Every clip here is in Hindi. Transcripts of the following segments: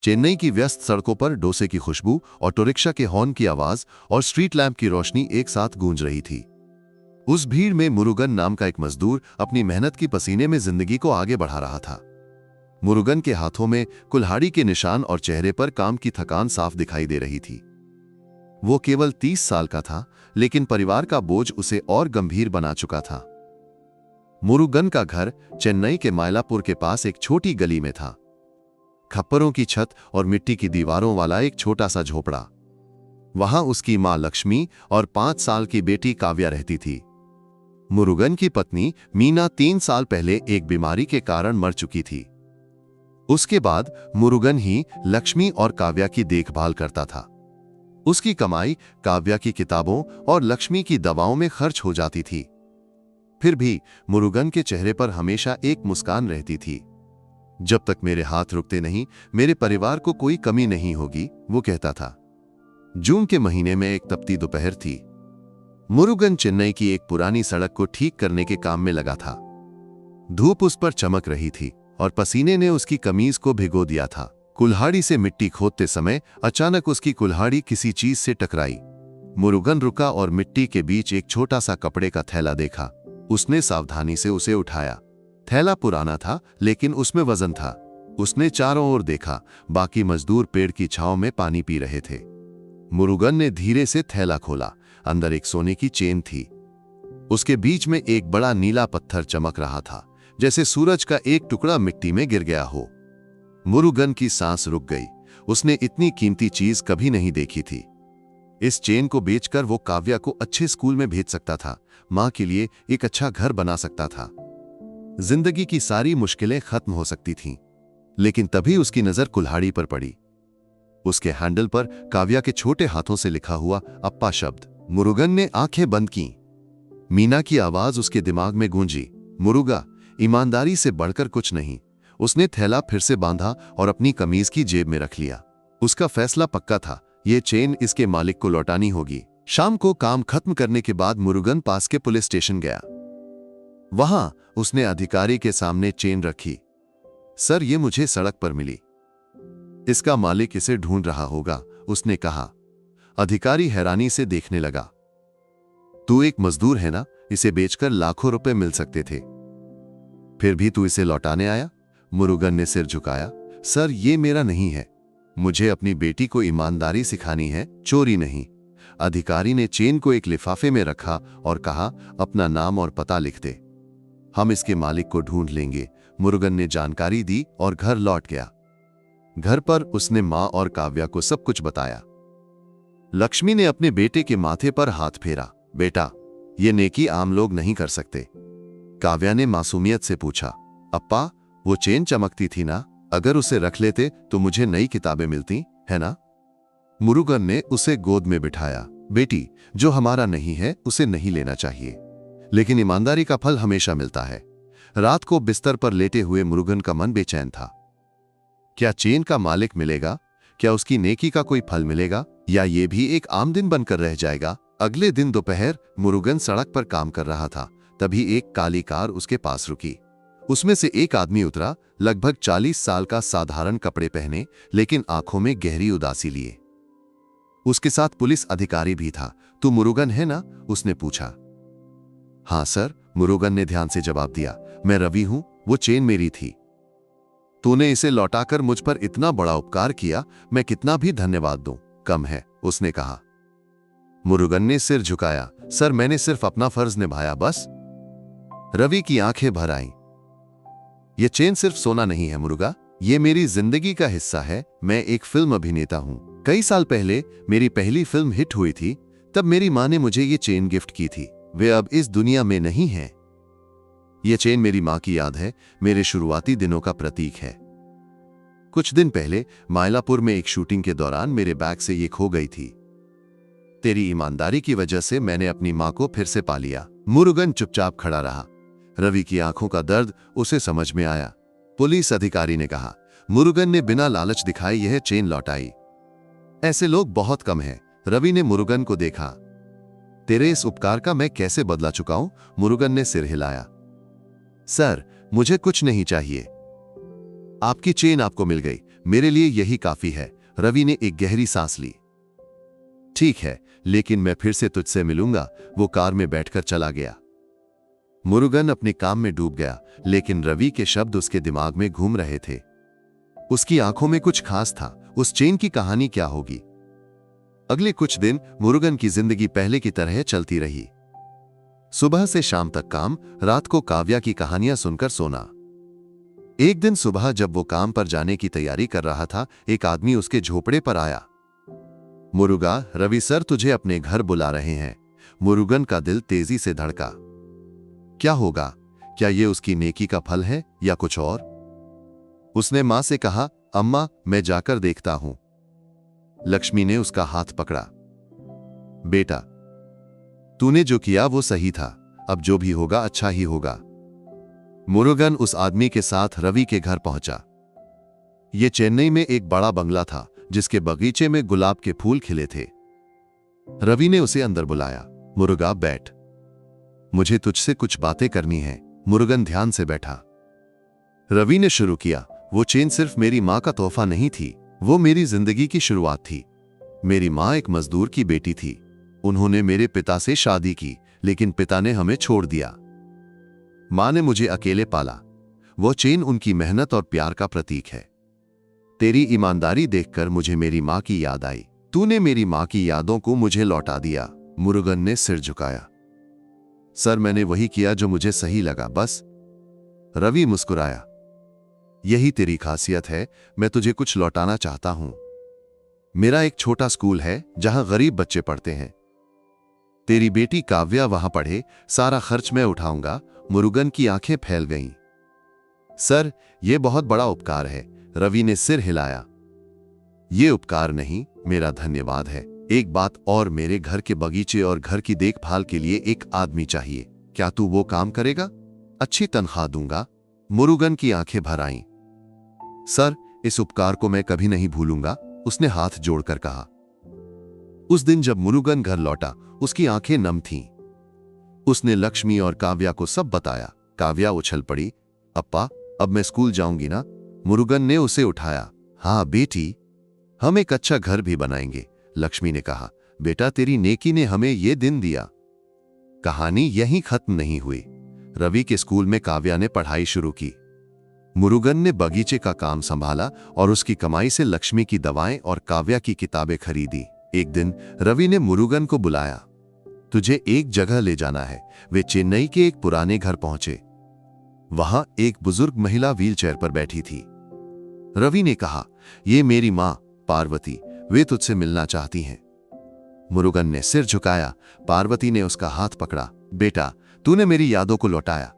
चेन्नई की व्यस्त सड़कों पर डोसे की खुशबू, ऑटो रिक्शा के हॉर्न की आवाज और स्ट्रीट लैंप की रोशनी एक साथ गूंज रही थी। उस भीड़ में मुरुगन नाम का एक मजदूर अपनी मेहनत की पसीने में जिंदगी को आगे बढ़ा रहा था। मुरुगन के हाथों में कुल्हाड़ी के निशान और चेहरे पर काम की थकान साफ दिखाई दे रही थी। वो केवल 30 साल का था, लेकिन परिवार का बोझ उसे और गंभीर बना चुका था। मुरुगन का घर चेन्नई के मायलापुर के पास एक छोटी गली में था। खप्परों की छत और मिट्टी की दीवारों वाला एक छोटा सा झोपड़ा। वहां उसकी मां लक्ष्मी और 5 साल की बेटी काव्या रहती थी। मुरुगन की पत्नी मीना 3 साल पहले एक बीमारी के कारण मर चुकी थी। उसके बाद मुरुगन ही लक्ष्मी और काव्या की देखभाल करता था। उसकी कमाई काव्या की किताबों और लक्ष्मी की दवाओं में खर्च हो जाती थी। फिर भी मुरुगन के चेहरे पर हमेशा एक मुस्कान रहती थी। जब तक मेरे हाथ रुकते नहीं, मेरे परिवार को कोई कमी नहीं होगी, वो कहता था। जून के महीने में एक तपती दोपहर थी। मुरुगन चेन्नई की एक पुरानी सड़क को ठीक करने के काम में लगा था। धूप उस पर चमक रही थी और पसीने ने उसकी कमीज को भिगो दिया था। कुल्हाड़ी से मिट्टी खोदते समय अचानक उसकी कुल्हाड़ी किसी चीज से टकराई। मुरुगन रुका और मिट्टी के बीच एक छोटा सा कपड़े का थैला देखा। उसने सावधानी से उसे उठाया। थैला पुराना था, लेकिन उसमें वजन था। उसने चारों ओर देखा। बाकी मजदूर पेड़ की छांव में पानी पी रहे थे। मुरुगन ने धीरे से थैला खोला। अंदर एक सोने की चेन थी। उसके बीच में एक बड़ा नीला पत्थर चमक रहा था, जैसे सूरज का एक टुकड़ा मिट्टी में गिर गया हो। मुरुगन की सांस रुक गई। उसने इतनी कीमती चीज कभी नहीं देखी थी। इस चेन को बेचकर वो काव्या को अच्छे स्कूल में भेज सकता था, मां के लिए एक अच्छा घर बना सकता था। जिंदगी की सारी मुश्किलें खत्म हो सकती थीं। लेकिन तभी उसकी नजर कुल्हाड़ी पर पड़ी। उसके हैंडल पर काव्या के छोटे हाथों से लिखा हुआ अप्पा शब्द। मुरुगन ने आंखें बंद की। मीना की आवाज उसके दिमाग में गूंजी। मुरुगा, ईमानदारी से बढ़कर कुछ नहीं। उसने थैला फिर से बांधा और अपनी कमीज की जेब में रख लिया। उसका फैसला पक्का था, यह चेन इसके मालिक को लौटानी होगी। शाम को काम खत्म करने के बाद मुरुगन पास के पुलिस स्टेशन गया। वहां उसने अधिकारी के सामने चेन रखी। सर, ये मुझे सड़क पर मिली। इसका मालिक इसे ढूंढ रहा होगा, उसने कहा। अधिकारी हैरानी से देखने लगा। तू एक मजदूर है ना, इसे बेचकर लाखों रुपए मिल सकते थे। फिर भी तू इसे लौटाने आया? मुरुगन ने सिर झुकाया। सर, ये मेरा नहीं है। मुझे अपनी बेटी को ईमानदारी सिखानी है, चोरी नहीं। अधिकारी ने चेन को एक लिफाफे में रखा और कहा, अपना नाम और पता लिख दे, हम इसके मालिक को ढूंढ लेंगे। मुरुगन ने जानकारी दी और घर लौट गया। घर पर उसने मां और काव्या को सब कुछ बताया। लक्ष्मी ने अपने बेटे के माथे पर हाथ फेरा। बेटा, ये नेकी आम लोग नहीं कर सकते। काव्या ने मासूमियत से पूछा, अप्पा, वो चेन चमकती थी ना, अगर उसे रख लेते तो मुझे नई किताबें मिलती, है ना? मुरुगन ने उसे गोद में बिठाया। बेटी, जो हमारा नहीं है उसे नहीं लेना चाहिए, लेकिन ईमानदारी का फल हमेशा मिलता है। रात को बिस्तर पर लेटे हुए मुरुगन का मन बेचैन था। क्या चेन का मालिक मिलेगा? क्या उसकी नेकी का कोई फल मिलेगा, या ये भी एक आम दिन बनकर रह जाएगा? अगले दिन दोपहर मुरुगन सड़क पर काम कर रहा था। तभी एक काली कार उसके पास रुकी। उसमें से एक आदमी उतरा, लगभग 40 साल का, साधारण कपड़े पहने, लेकिन आंखों में गहरी उदासी लिए। उसके साथ पुलिस अधिकारी भी था। तू मुरुगन है ना? उसने पूछा। हाँ सर, मुरुगन ने ध्यान से जवाब दिया। मैं रवि हूं, वो चेन मेरी थी। तूने इसे लौटाकर मुझ पर इतना बड़ा उपकार किया, मैं कितना भी धन्यवाद दूं, कम है, उसने कहा। मुरुगन ने सिर झुकाया। सर, मैंने सिर्फ अपना फर्ज निभाया, बस। रवि की आंखें भर आईं। यह चेन सिर्फ सोना नहीं है मुरुगा, ये मेरी जिंदगी का हिस्सा है। मैं एक फिल्म अभिनेता हूं। कई साल पहले मेरी पहली फिल्म हिट हुई थी, तब मेरी मां ने मुझे ये चेन गिफ्ट की थी। वे अब इस दुनिया में नहीं है। यह चेन मेरी मां की याद है, मेरे शुरुआती दिनों का प्रतीक है। कुछ दिन पहले मायलापुर में एक शूटिंग के दौरान मेरे बैग से ये खो गई थी। तेरी ईमानदारी की वजह से मैंने अपनी मां को फिर से पा लिया। मुरुगन चुपचाप खड़ा रहा। रवि की आंखों का दर्द उसे समझ में आया। पुलिस अधिकारी ने कहा। मुरुगन ने बिना लालच दिखाए यह चेन लौटाई। ऐसे लोग बहुत कम हैं। रवि ने मुरुगन को देखा। तेरे इस उपकार का मैं कैसे बदला चुकाऊं? मुरुगन ने सिर हिलाया। सर, मुझे कुछ नहीं चाहिए। आपकी चेन आपको मिल गई, मेरे लिए यही काफी है। रवि ने एक गहरी सांस ली। ठीक है, लेकिन मैं फिर से तुझसे मिलूंगा। वो कार में बैठकर चला गया। मुरुगन अपने काम में डूब गया, लेकिन रवि के शब्द उसके दिमाग में घूम रहे थे। उसकी आंखों में कुछ खास था। उस चेन की कहानी क्या होगी? अगले कुछ दिन मुरुगन की जिंदगी पहले की तरह चलती रही। सुबह से शाम तक काम, रात को काव्या की कहानियां सुनकर सोना। एक दिन सुबह जब वो काम पर जाने की तैयारी कर रहा था, एक आदमी उसके झोपड़े पर आया। मुरुगा, रवि सर तुझे अपने घर बुला रहे हैं। मुरुगन का दिल तेजी से धड़का। क्या होगा? क्या ये उसकी नेकी का फल है या कुछ और? उसने मां से कहा, अम्मा मैं जाकर देखता हूं। लक्ष्मी ने उसका हाथ पकड़ा। बेटा, तूने जो किया वो सही था। अब जो भी होगा अच्छा ही होगा। मुरुगन उस आदमी के साथ रवि के घर पहुंचा। ये चेन्नई में एक बड़ा बंगला था, जिसके बगीचे में गुलाब के फूल खिले थे। रवि ने उसे अंदर बुलाया। मुरुगा बैठ, मुझे तुझसे कुछ बातें करनी है। मुरुगन ध्यान से बैठा। रवि ने शुरू किया, वो चेन सिर्फ मेरी मां का तोहफा नहीं थी, वो मेरी जिंदगी की शुरुआत थी। मेरी मां एक मजदूर की बेटी थी। उन्होंने मेरे पिता से शादी की, लेकिन पिता ने हमें छोड़ दिया। मां ने मुझे अकेले पाला। वो चेन उनकी मेहनत और प्यार का प्रतीक है। तेरी ईमानदारी देखकर मुझे मेरी मां की याद आई। तूने मेरी मां की यादों को मुझे लौटा दिया। मुरुगन ने सिर झुकाया। सर मैंने वही किया जो मुझे सही लगा, बस। रवि मुस्कुराया। यही तेरी खासियत है। मैं तुझे कुछ लौटाना चाहता हूं। मेरा एक छोटा स्कूल है जहां गरीब बच्चे पढ़ते हैं। तेरी बेटी काव्या वहां पढ़े, सारा खर्च मैं उठाऊंगा। मुरुगन की आंखें फैल गईं। सर यह बहुत बड़ा उपकार है। रवि ने सिर हिलाया। यह उपकार नहीं, मेरा धन्यवाद है। एक बात और, मेरे घर के बगीचे और घर की देखभाल के लिए एक आदमी चाहिए। क्या तू वो काम करेगा? अच्छी तनख्वाह दूंगा। मुरुगन की आंखें भर आईं। सर इस उपकार को मैं कभी नहीं भूलूंगा, उसने हाथ जोड़कर कहा। उस दिन जब मुरुगन घर लौटा, उसकी आंखें नम थीं। उसने लक्ष्मी और काव्या को सब बताया। काव्या उछल पड़ी। अप्पा अब मैं स्कूल जाऊंगी ना? मुरुगन ने उसे उठाया। हाँ बेटी, हम एक अच्छा घर भी बनाएंगे। लक्ष्मी ने कहा, बेटा तेरी नेकी ने हमें यह दिन दिया। कहानी यहीं खत्म नहीं हुई। रवि के स्कूल में काव्या ने पढ़ाई शुरू की। मुरुगन ने बगीचे का काम संभाला और उसकी कमाई से लक्ष्मी की दवाएं और काव्या की किताबें खरीदी। एक दिन रवि ने मुरुगन को बुलाया। तुझे एक जगह ले जाना है। वे चेन्नई के एक पुराने घर पहुंचे। वहां एक बुजुर्ग महिला व्हीलचेयर पर बैठी थी। रवि ने कहा, ये मेरी मां पार्वती, वे तुझसे मिलना चाहती हैं। मुरुगन ने सिर झुकाया। पार्वती ने उसका हाथ पकड़ा। बेटा तूने मेरी यादों को लौटाया।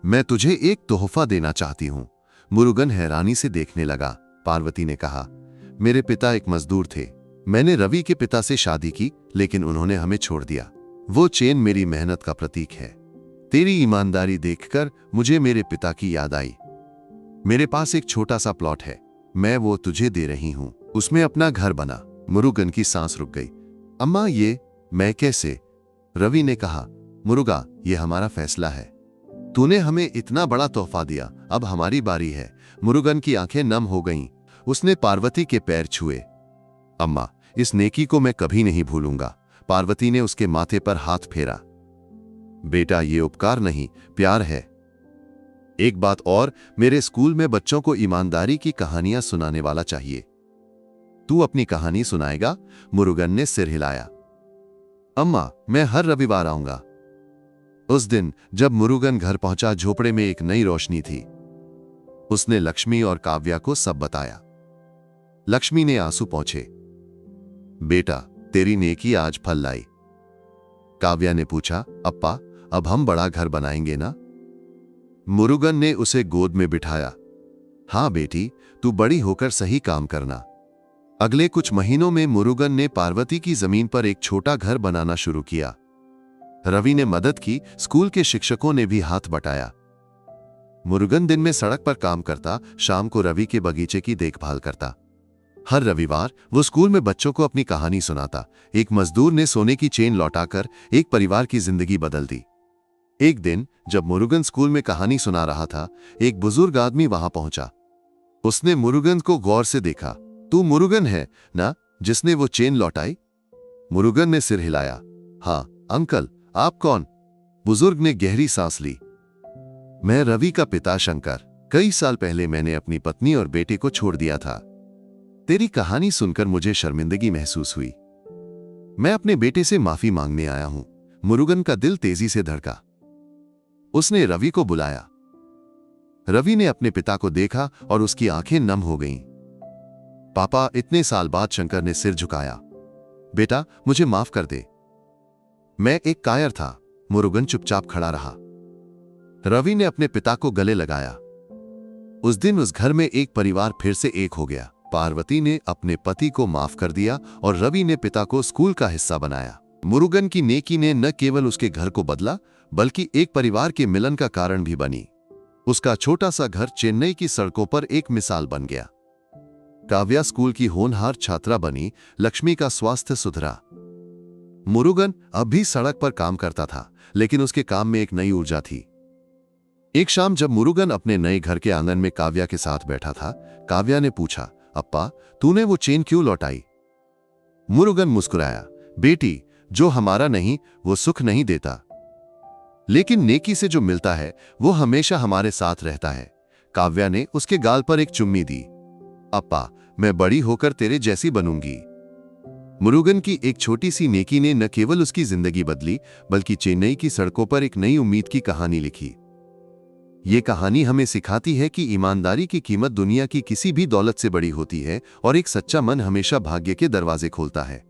मैं तुझे एक तोहफा देना चाहती हूं। मुरुगन हैरानी से देखने लगा। पार्वती ने कहा, मेरे पिता एक मजदूर थे। मैंने रवि के पिता से शादी की, लेकिन उन्होंने हमें छोड़ दिया। वो चेन मेरी मेहनत का प्रतीक है। तेरी ईमानदारी देखकर मुझे मेरे पिता की याद आई। मेरे पास एक छोटा सा प्लॉट है, मैं वो तुझे दे रही हूं। उसमें अपना घर बना। मुरुगन की सांस रुक गई। अम्मा ये मैं कैसे? रवि ने कहा, मुरुगा ये हमारा फैसला है। तूने हमें इतना बड़ा तोहफा दिया, अब हमारी बारी है। मुरुगन की आंखें नम हो गईं। उसने पार्वती के पैर छुए। अम्मा इस नेकी को मैं कभी नहीं भूलूंगा। पार्वती ने उसके माथे पर हाथ फेरा। बेटा ये उपकार नहीं, प्यार है। एक बात और, मेरे स्कूल में बच्चों को ईमानदारी की कहानियां सुनाने वाला चाहिए। तू अपनी कहानी सुनाएगा? मुरुगन ने सिर हिलाया। अम्मा मैं हर रविवार आऊंगा। उस दिन जब मुरुगन घर पहुंचा, झोपड़े में एक नई रोशनी थी। उसने लक्ष्मी और काव्या को सब बताया। लक्ष्मी ने आंसू पोंछे। बेटा तेरी नेकी आज फल लाई। काव्या ने पूछा, अप्पा अब हम बड़ा घर बनाएंगे ना? मुरुगन ने उसे गोद में बिठाया। हाँ बेटी, तू बड़ी होकर सही काम करना। अगले कुछ महीनों में मुरुगन ने पार्वती की जमीन पर एक छोटा घर बनाना शुरू किया। रवि ने मदद की, स्कूल के शिक्षकों ने भी हाथ बटाया। मुरुगन दिन में सड़क पर काम करता, शाम को रवि के बगीचे की देखभाल करता। हर रविवार वो स्कूल में बच्चों को अपनी कहानी सुनाता। एक मजदूर ने सोने की चेन लौटाकर एक परिवार की जिंदगी बदल दी। एक दिन जब मुरुगन स्कूल में कहानी सुना रहा था, एक बुजुर्ग आदमी वहां पहुंचा। उसने मुरुगन को गौर से देखा। तू मुरुगन है ना, जिसने वो चेन लौटाई? मुरुगन ने सिर हिलाया। हाँ अंकल, आप कौन? बुजुर्ग ने गहरी सांस ली। मैं रवि का पिता शंकर। कई साल पहले मैंने अपनी पत्नी और बेटे को छोड़ दिया था। तेरी कहानी सुनकर मुझे शर्मिंदगी महसूस हुई। मैं अपने बेटे से माफी मांगने आया हूं। मुरुगन का दिल तेजी से धड़का। उसने रवि को बुलाया। रवि ने अपने पिता को देखा और उसकी आंखें नम हो गईं। पापा, इतने साल बाद शंकर ने सिर झुकाया। बेटा, मुझे माफ कर दे। मैं एक कायर था। मुरुगन चुपचाप खड़ा रहा। रवि ने अपने पिता को गले लगाया। उस दिन उस घर में एक परिवार फिर से एक हो गया। पार्वती ने अपने पति को माफ कर दिया और रवि ने पिता को स्कूल का हिस्सा बनाया। मुरुगन की नेकी ने न केवल उसके घर को बदला, बल्कि एक परिवार के मिलन का कारण भी बनी। उसका छोटा सा घर चेन्नई की सड़कों पर एक मिसाल बन गया। काव्या स्कूल की होनहार छात्रा बनी। लक्ष्मी का स्वास्थ्य सुधरा। मुरुगन अब भी सड़क पर काम करता था, लेकिन उसके काम में एक नई ऊर्जा थी। एक शाम जब मुरुगन अपने नए घर के आंगन में काव्या के साथ बैठा था, काव्या ने पूछा, अप्पा, तूने वो चेन क्यों लौटाई? मुरुगन मुस्कुराया। बेटी, जो हमारा नहीं वो सुख नहीं देता, लेकिन नेकी से जो मिलता है वो हमेशा हमारे साथ रहता है। काव्या ने उसके गाल पर एक चुम्मी दी। अप्पा, मैं बड़ी होकर तेरे जैसी बनूंगी। मुरुगन की एक छोटी सी नेकी ने न केवल उसकी जिंदगी बदली, बल्कि चेन्नई की सड़कों पर एक नई उम्मीद की कहानी लिखी। ये कहानी हमें सिखाती है कि ईमानदारी की कीमत दुनिया की किसी भी दौलत से बड़ी होती है और एक सच्चा मन हमेशा भाग्य के दरवाजे खोलता है।